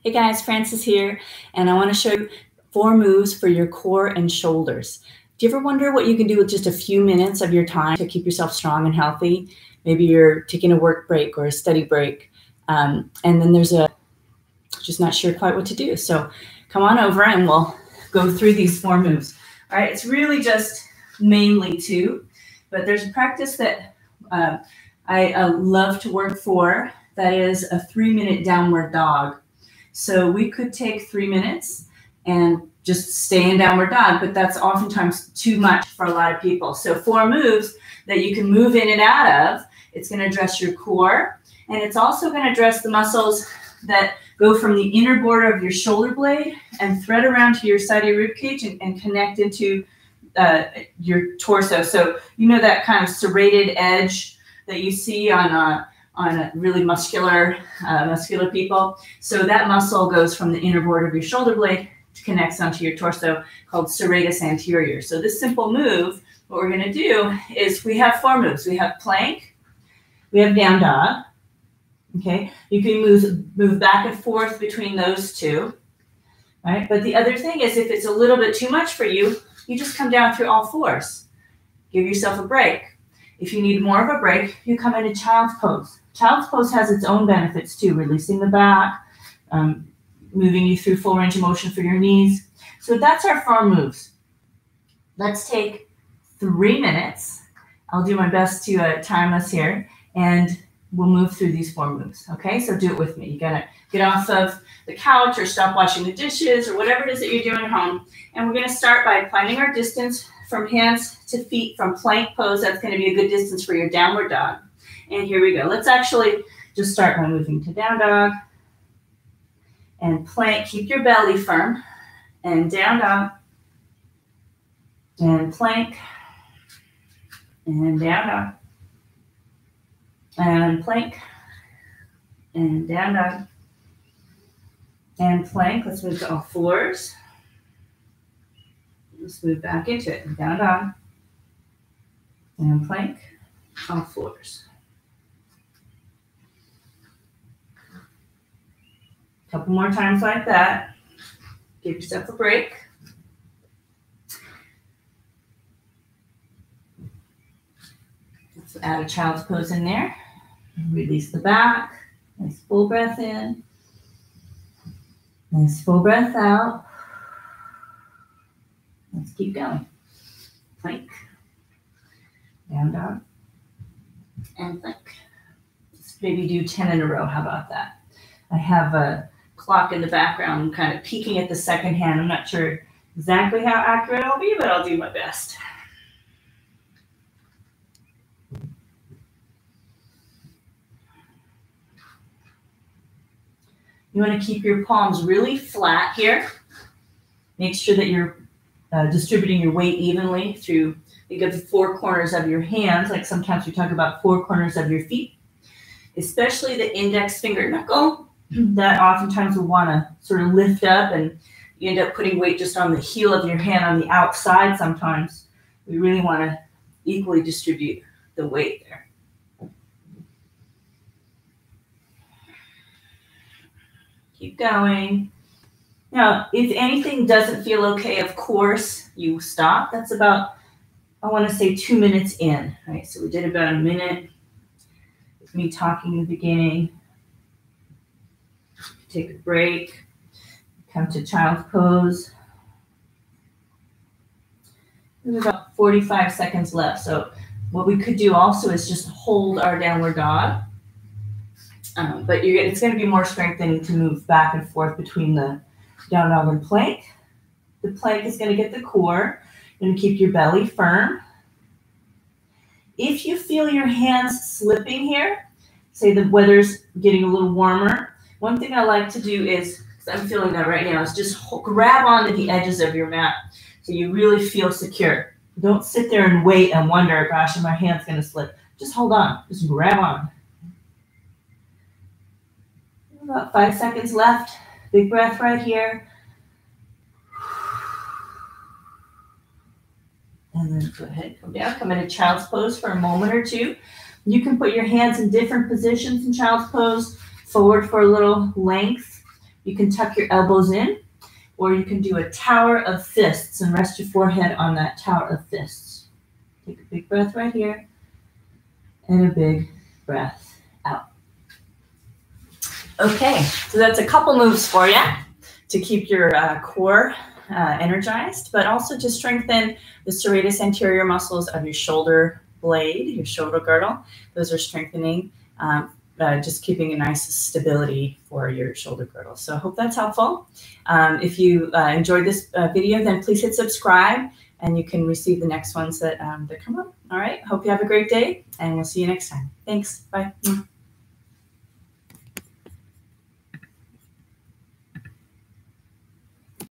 Hey guys, Frances here, and I want to show you 4 moves for your core and shoulders. Do you ever wonder what you can do with just a few minutes of your time to keep yourself strong and healthy? Maybe you're taking a work break or a study break, and then just not sure quite what to do. So come on over and we'll go through these 4 moves. All right, it's really just mainly 2, but there's a practice that I love to work for that is a 3-minute downward dog. So we could take 3 minutes and just stay in downward dog, but that's oftentimes too much for a lot of people. So 4 moves that you can move in and out of. It's going to address your core, and it's also going to address the muscles that go from the inner border of your shoulder blade and thread around to your side of your rib cage and connect into your torso. So you know that kind of serrated edge that you see on really muscular people. So that muscle goes from the inner border of your shoulder blade to connects onto your torso, called serratus anterior. So this simple move, what we're going to do is we have 4 moves. We have plank, we have down dog. Okay, you can move back and forth between those 2. Right? But the other thing is, if it's a little bit too much for you, you just come down through all 4s. Give yourself a break. If you need more of a break, you come into child's pose. Child's pose has its own benefits too, releasing the back, moving you through full range of motion for your knees. So that's our 4 moves. Let's take 3 minutes. I'll do my best to time us here, and we'll move through these 4 moves. Okay, so do it with me. You gotta get off of the couch or stop washing the dishes or whatever it is that you're doing at home. And we're gonna start by planning our distance from hands to feet from plank pose. That's gonna be a good distance for your downward dog. And here we go. Let's actually just start by moving to down dog and plank. Keep your belly firm. And down dog and plank and down dog and plank and down dog and plank. Let's move to all 4s. Let's move back into it. Down dog and plank, all 4s. Couple more times like that. Give yourself a break. Let's add a child's pose in there. Release the back. Nice full breath in. Nice full breath out. Let's keep going. Plank. Down dog. And plank. Let's maybe do 10 in a row. How about that? I have a clock in the background kind of peeking at the second hand. I'm not sure exactly how accurate I'll be, but I'll do my best. You want to keep your palms really flat here. Make sure that you're distributing your weight evenly through the 4 corners of your hands. Like sometimes we talk about 4 corners of your feet, especially the index finger knuckle. That oftentimes will want to sort of lift up, and you end up putting weight just on the heel of your hand on the outside sometimes. We really want to equally distribute the weight there. Keep going. Now, if anything doesn't feel okay, of course, you stop. That's about, I want to say, 2 minutes in. Right? So we did about a minute with me talking in the beginning. Take a break. Come to child's pose. There's about 45 seconds left. So what we could do also is just hold our downward dog. But it's going to be more strengthening to move back and forth between the down dog and plank. The plank is going to get the core. You're going to keep your belly firm. If you feel your hands slipping here, say the weather's getting a little warmer, one thing I like to do is, because I'm feeling that right now, is just grab onto the edges of your mat so you really feel secure. Don't sit there and wait and wonder, gosh, my hand's going to slip. Just hold on. Just grab on. About 5 seconds left. Big breath right here. And then go ahead, come down, come into child's pose for a moment or 2. You can put your hands in different positions in child's pose. Forward for a little length. You can tuck your elbows in, or you can do a tower of fists and rest your forehead on that tower of fists. Take a big breath right here and a big breath out. Okay, so that's a couple moves for you to keep your core energized, but also to strengthen the serratus anterior muscles of your shoulder blade, your shoulder girdle. Those are strengthening, just keeping a nice stability for your shoulder girdle. So I hope that's helpful. If you enjoyed this video, then please hit subscribe and you can receive the next ones that come up. All right, hope you have a great day and we'll see you next time. Thanks, bye.